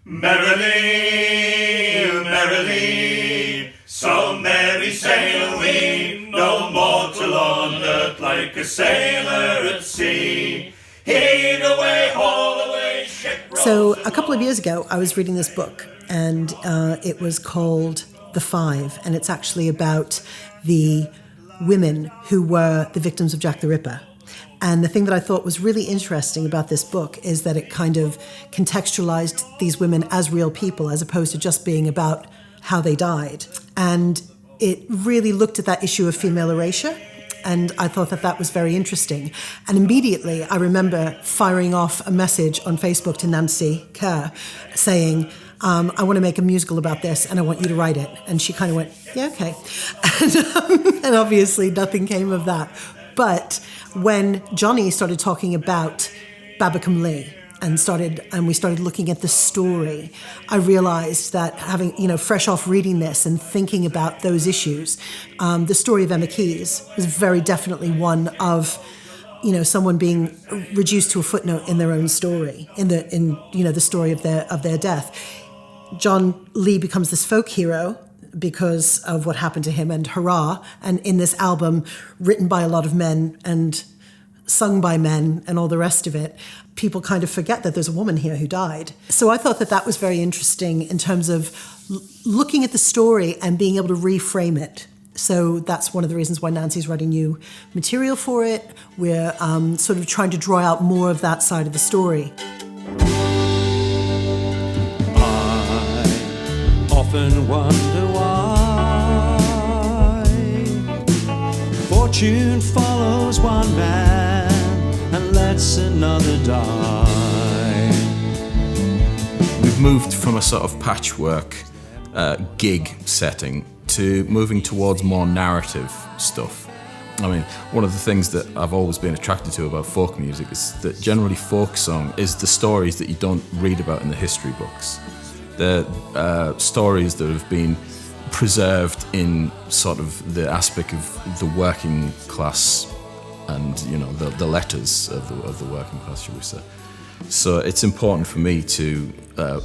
Merrily, merrily, so merry sail we, no mortal on earth like a sailor at sea. Heave away, haul away, ship rolls. So a couple of years ago, I was reading this book, and it was called The Five, and it's actually about the women who were the victims of Jack the Ripper. And the thing that I thought was really interesting about this book is that it kind of contextualized these women as real people as opposed to just being about how they died. And it really looked at that issue of female erasure, and I thought that that was very interesting. And immediately I remember firing off a message on Facebook to Nancy Kerr saying, I want to make a musical about this and I want you to write it. And she kind of went, yeah, okay. And obviously nothing came of that. But when Jonny started talking about Babbacombe and we started looking at the story, I realized that having, fresh off reading this and thinking about those issues, the story of Emma Keyes was very definitely one of, someone being reduced to a footnote in their own story, in the story of their death. John Lee becomes this folk hero because of what happened to him, and hurrah, and in this album written by a lot of men and sung by men and all the rest of it, people kind of forget that there's a woman here who died. So I thought that that was very interesting in terms of looking at the story and being able to reframe it. So that's one of the reasons why Nancy's writing new material for it. We're sort of trying to draw out more of that side of the story. Often wonder why fortune follows one man and lets another die. We've moved from a sort of patchwork gig setting to moving towards more narrative stuff. I mean, one of the things that I've always been attracted to about folk music is that generally folk song is the stories that you don't read about in the history books. The stories that have been preserved in sort of the aspect of the working class and, the letters of the working class, shall we say. So it's important for me to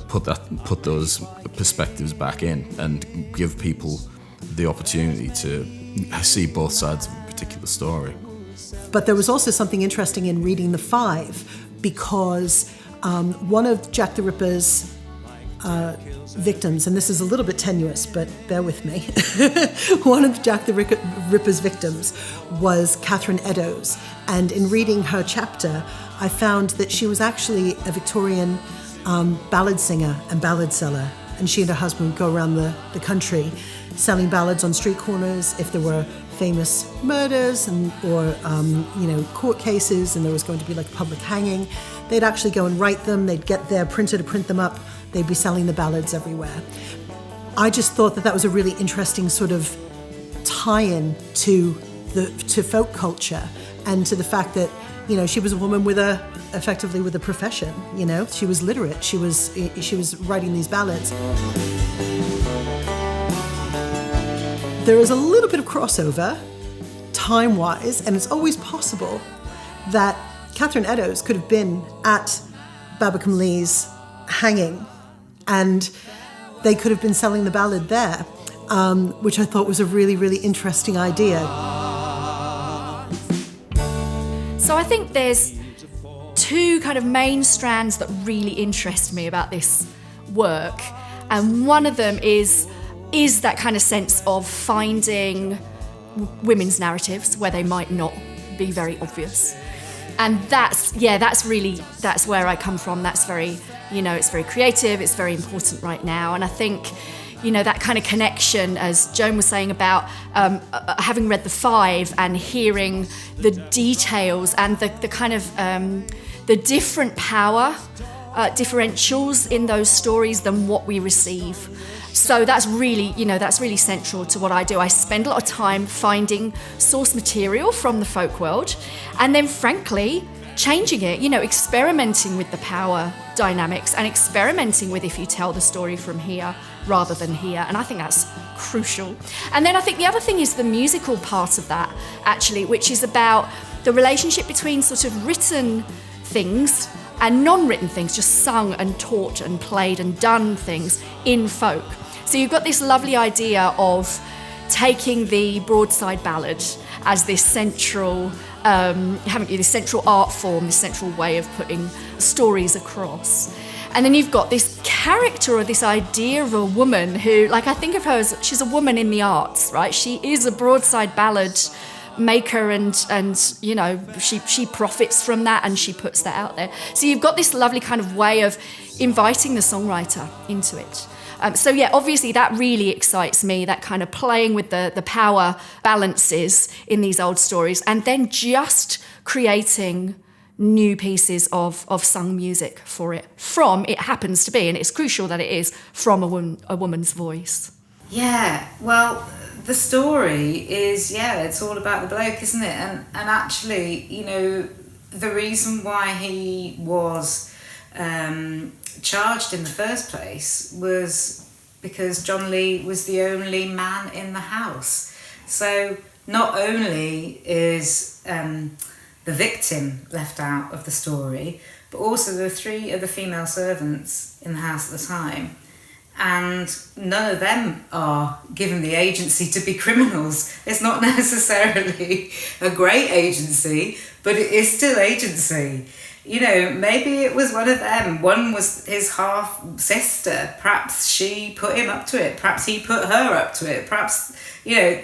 put those perspectives back in and give people the opportunity to see both sides of a particular story. But there was also something interesting in reading The Five, because one of Jack the Ripper's victims, and this is a little bit tenuous, but bear with me. One of Jack the Ripper's victims was Catherine Eddowes, and in reading her chapter, I found that she was actually a Victorian ballad singer and ballad seller, and she and her husband would go around the country selling ballads on street corners if there were famous murders or court cases and there was going to be like a public hanging. They'd actually go and write them, they'd get their printer to print them up, they'd be selling the ballads everywhere. I just thought that was a really interesting sort of tie-in to folk culture and to the fact that, she was a woman effectively with a profession, She was literate, she was writing these ballads. There is a little bit of crossover, time-wise, and it's always possible that Catherine Eddowes could have been at Babbacombe's hanging, and they could have been selling the ballad there, which I thought was a really, really interesting idea. So I think there's two kind of main strands that really interest me about this work, and one of them is that kind of sense of finding women's narratives where they might not be very obvious. And that's where I come from. That's very, it's very creative, it's very important right now. And I think, that kind of connection, as Joan was saying about having read The Five and hearing the details and the kind of the different power differentials in those stories than what we receive. So that's really central to what I do. I spend a lot of time finding source material from the folk world and then, frankly, changing it, experimenting with the power dynamics and experimenting with if you tell the story from here rather than here. And I think that's crucial. And then I think the other thing is the musical part of that, actually, which is about the relationship between sort of written things and non-written things, just sung and taught and played and done things in folk. So you've got this lovely idea of taking the broadside ballad as this central, haven't you, this central art form, this central way of putting stories across. And then you've got this character or this idea of a woman who, like, I think of her as, she's a woman in the arts, right? She is a broadside ballad maker, and you know, she profits from that and she puts that out there. So you've got this lovely kind of way of inviting the songwriter into it. So yeah, obviously that really excites me, that kind of playing with the power balances in these old stories, and then just creating new pieces of sung music for it. It happens to be, and it's crucial that it is, from a woman's voice. Yeah, well, the story is, it's all about the bloke, isn't it? And actually, you know, the reason why he was charged in the first place was because John Lee was the only man in the house. So not only is the victim left out of the story, but also there were 3 other female servants in the house at the time, and none of them are given the agency to be criminals. It's not necessarily a great agency, but it is still agency. You know, maybe it was one of them. One was his half-sister. Perhaps she put him up to it. Perhaps he put her up to it. Perhaps, you know,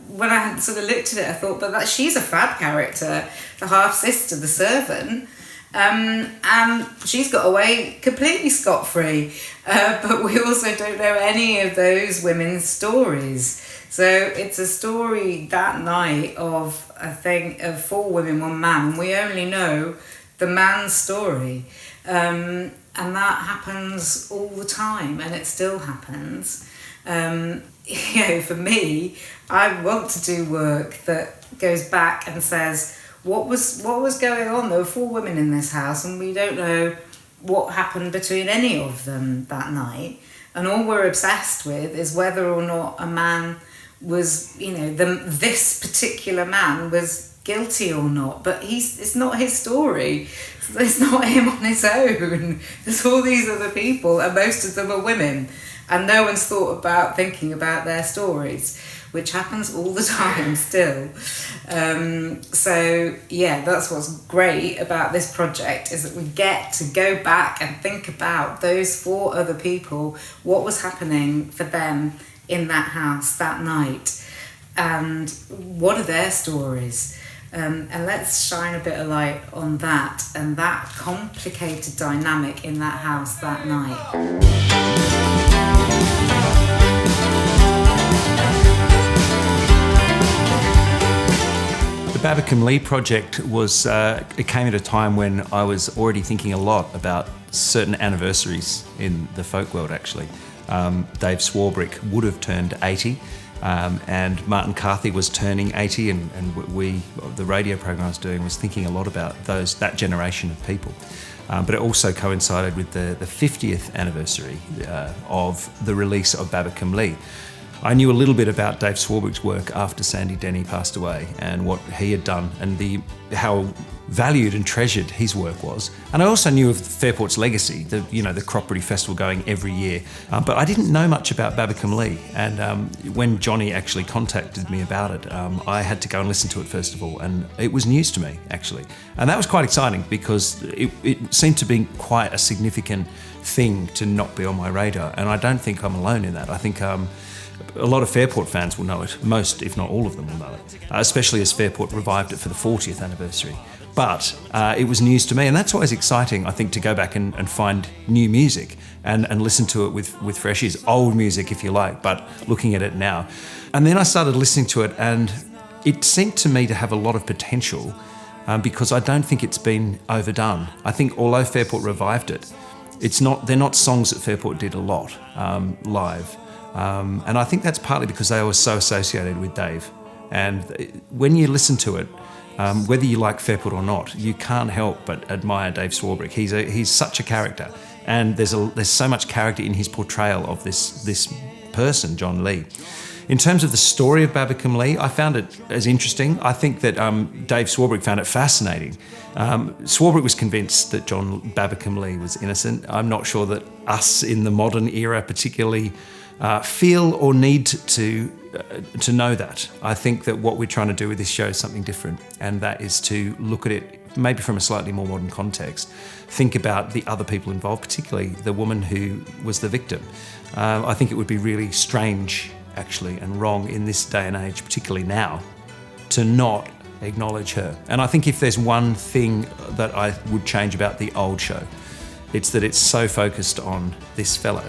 when I sort of looked at it, I thought, but she's a fab character, the half-sister, the servant. And she's got away completely scot-free. But we also don't know any of those women's stories. So it's a story that night of, I think, of 4 women, 1 man. And we only know the man's story. And that happens all the time, and it still happens. You know, for me, I want to do work that goes back and says, what was going on? There were 4 women in this house, and we don't know what happened between any of them that night. And all we're obsessed with is whether or not a man was, you know, this particular man was guilty or not. But it's not his story. It's not him on his own. There's all these other people, and most of them are women. And no one's thought about thinking about their stories, which happens all the time still. So yeah, that's what's great about this project, is that we get to go back and think about those 4 other people, what was happening for them in that house that night, and what are their stories. And let's shine a bit of light on that and that complicated dynamic in that house that night. The Babbacombe project was, it came at a time when I was already thinking a lot about certain anniversaries in the folk world, actually. Dave Swarbrick would have turned 80, and Martin Carthy was turning 80, and the radio program I was doing was thinking a lot about that generation of people. But it also coincided with the 50th anniversary of the release of Babbacombe. I knew a little bit about Dave Swarbrick's work after Sandy Denny passed away, and what he had done, and how valued and treasured his work was. And I also knew of Fairport's legacy, the Cropredy Festival going every year. But I didn't know much about Babbacombe. And when Johnny actually contacted me about it, I had to go and listen to it first of all, and it was news to me, actually. And that was quite exciting, because it seemed to be quite a significant thing to not be on my radar. And I don't think I'm alone in that. I think a lot of Fairport fans will know it. Most, if not all of them, will know it, especially as Fairport revived it for the 40th anniversary. But it was news to me, and that's always exciting, I think, to go back and find new music and listen to it with fresh ears. Old music, if you like, but looking at it now. And then I started listening to it, and it seemed to me to have a lot of potential, because I don't think it's been overdone. I think although Fairport revived it, they're not songs that Fairport did a lot live. And I think that's partly because they were so associated with Dave. And when you listen to it, whether you like Fairport or not, you can't help but admire Dave Swarbrick. He's such a character, and there's so much character in his portrayal of this person, John Lee. In terms of the story of Babbacombe Lee, I found it as interesting. I think that Dave Swarbrick found it fascinating. Swarbrick was convinced that John Babbacombe Lee was innocent. I'm not sure that us in the modern era particularly feel or need to know that. I think that what we're trying to do with this show is something different, and that is to look at it maybe from a slightly more modern context. Think about the other people involved, particularly the woman who was the victim. I think it would be really strange, actually, and wrong in this day and age, particularly now, to not acknowledge her. And I think if there's one thing that I would change about the old show, it's that it's so focused on this fellow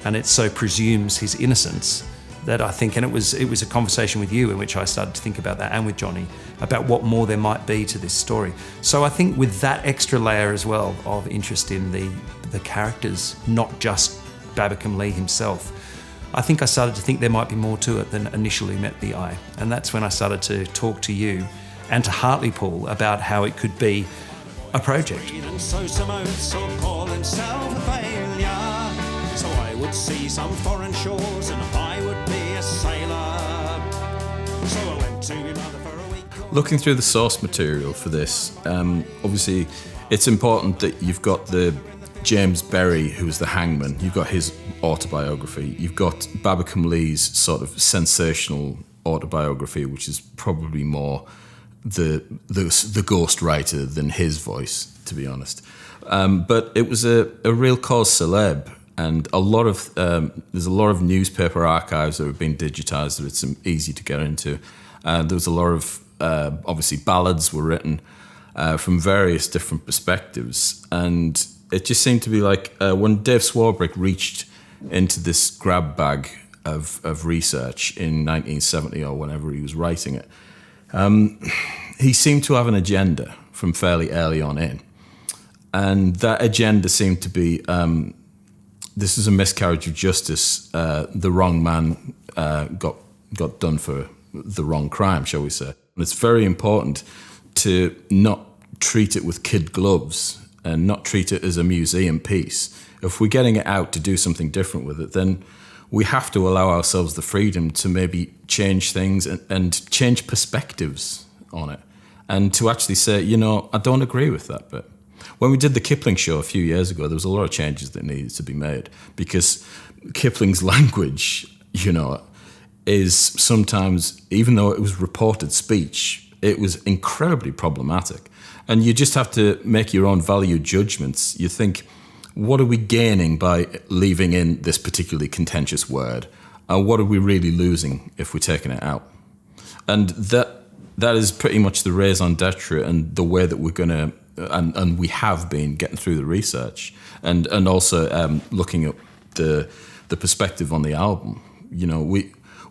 and it so presumes his innocence that I think, and it was a conversation with you in which I started to think about that, and with Jonny, about what more there might be to this story. So I think with that extra layer as well of interest in the characters, not just Babbacombe Lee himself, I think I started to think there might be more to it than initially met the eye. And that's when I started to talk to you and to Hartlepool about how it could be a project. And so some oaths or call himself a failure. So I would see some foreign shores and I would be a sailor. So I went to my mother for a week. Looking through the source material for this, obviously it's important that you've got the James Barrie, who was the hangman. You've got his autobiography. You've got Babbacombe Lee's sort of sensational autobiography, which is probably more the ghostwriter than his voice, to be honest. But it was a real cause célèbre, and there's a lot of newspaper archives that have been digitised, so it's easy to get into. There was a lot of obviously ballads were written from various different perspectives, and it just seemed to be like when Dave Swarbrick reached into this grab bag of research in 1970 or whenever he was writing it, he seemed to have an agenda from fairly early on in. And that agenda seemed to be, this is a miscarriage of justice. The wrong man got done for the wrong crime, shall we say. And it's very important to not treat it with kid gloves and not treat it as a museum piece. If we're getting it out to do something different with it, then we have to allow ourselves the freedom to maybe change things and change perspectives on it. And to actually say, I don't agree with that bit. When we did the Kipling show a few years ago, there was a lot of changes that needed to be made because Kipling's language, is sometimes, even though it was reported speech, it was incredibly problematic. And you just have to make your own value judgments. You think, what are we gaining by leaving in this particularly contentious word? And what are we really losing if we're taking it out? And that is pretty much the raison d'etre and the way that we're going to, and we have been getting through the research and also looking at the perspective on the album.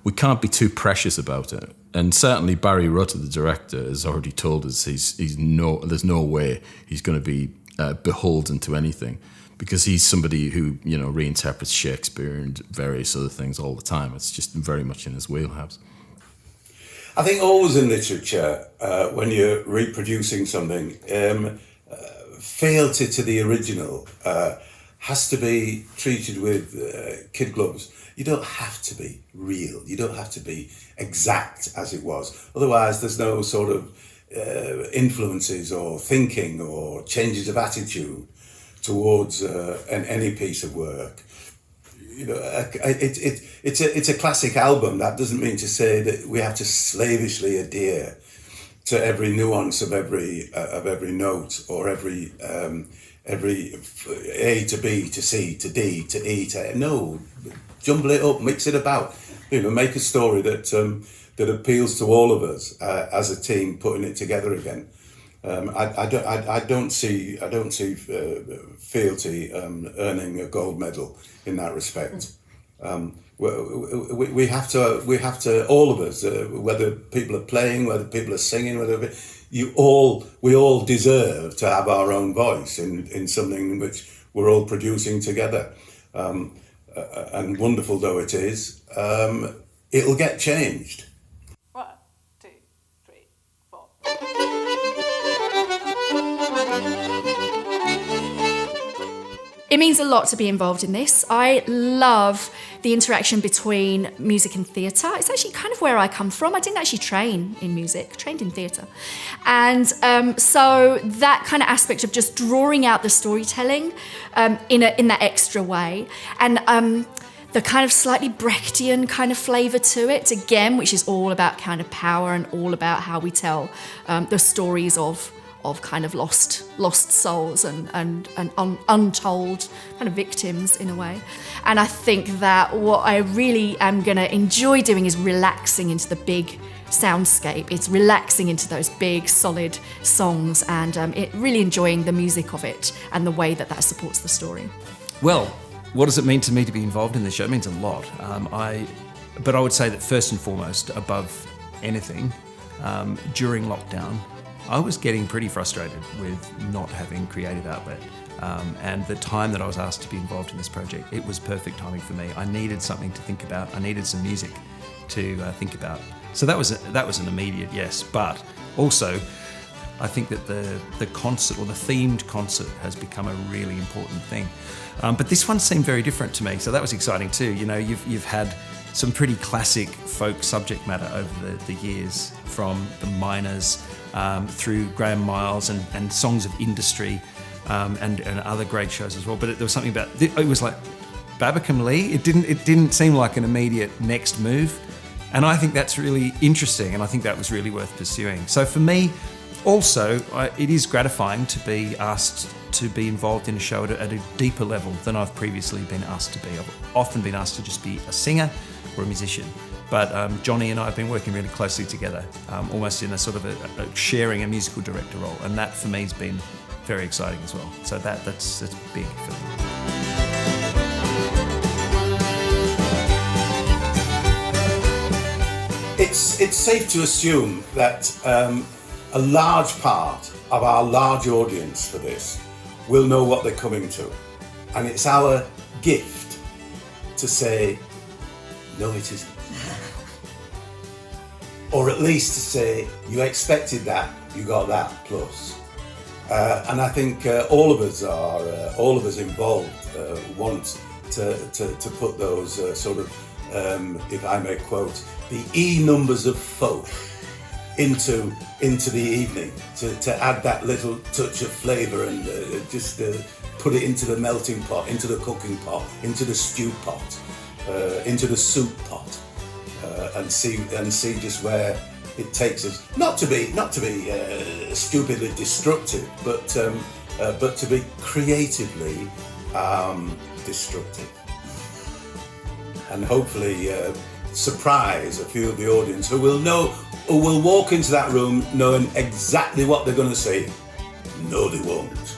We can't be too precious about it. And certainly Barrie Rutter, the director, has already told us there's no way he's going to be beholden to anything, because he's somebody who reinterprets Shakespeare and various other things all the time. It's just very much in his wheelhouse. I think always in literature, when you're reproducing something, fealty to the original has to be treated with kid gloves. You don't have to be real. You don't have to be exact as it was. Otherwise, there's no sort of influences or thinking or changes of attitude towards any piece of work. It's a classic album. That doesn't mean to say that we have to slavishly adhere to every nuance of every note or every A to B to C to D to E to no. Jumble it up, mix it about. Make a story that appeals to all of us as a team putting it together again. I don't see fealty earning a gold medal in that respect. We have to all of us, whether people are playing, whether people are singing, we all deserve to have our own voice in something which we're all producing together. And wonderful though it is, it'll get changed. 1, 2, 3, 4. It means a lot to be involved in this. I love the interaction between music and theatre. It's actually kind of where I come from. I didn't actually train in music, trained in theatre. And so that kind of aspect of just drawing out the storytelling in that extra way. And the kind of slightly Brechtian kind of flavour to it, again, which is all about kind of power and all about how we tell the stories of kind of lost souls and untold kind of victims in a way. And I think that what I really am going to enjoy doing is relaxing into the big soundscape. It's relaxing into those big, solid songs and really enjoying the music of it and the way that supports the story. Well, what does it mean to me to be involved in this show? It means a lot. But I would say that first and foremost, above anything, during lockdown, I was getting pretty frustrated with not having creative outlet. And the time that I was asked to be involved in this project, it was perfect timing for me. I needed something to think about. I needed some music to think about. So that was an immediate yes. But also, I think that the concert or the themed concert has become a really important thing. But this one seemed very different to me, so that was exciting too. You know, you've had some pretty classic folk subject matter over the years, from the Miners through Graham Miles and Songs of Industry and other great shows as well. But there was something about it was like Babbacombe Lee. It didn't seem like an immediate next move, and I think that's really interesting, and I think that was really worth pursuing. So for me, also, it is gratifying to be asked to be involved in a show at a deeper level than I've previously been asked to be. I've often been asked to just be a singer or a musician. But Jonny and I have been working really closely together, almost in a sort of a sharing a musical director role, and that for me has been very exciting as well. So that's big for me. It's safe to assume that a large part of our large audience for this will know what they're coming to, and it's our gift to say, no, it isn't. Or at least to say, you expected that, you got that plus. And I think all of us involved want to put those sort of, if I may quote, the E numbers of folk into the evening, to add that little touch of flavour and just put it into the melting pot, into the cooking pot, into the stew pot, into the soup pot. And see just where it takes us. Not to be stupidly destructive, but to be creatively destructive, and hopefully surprise a few of the audience who will walk into that room knowing exactly what they're going to say. No, they won't.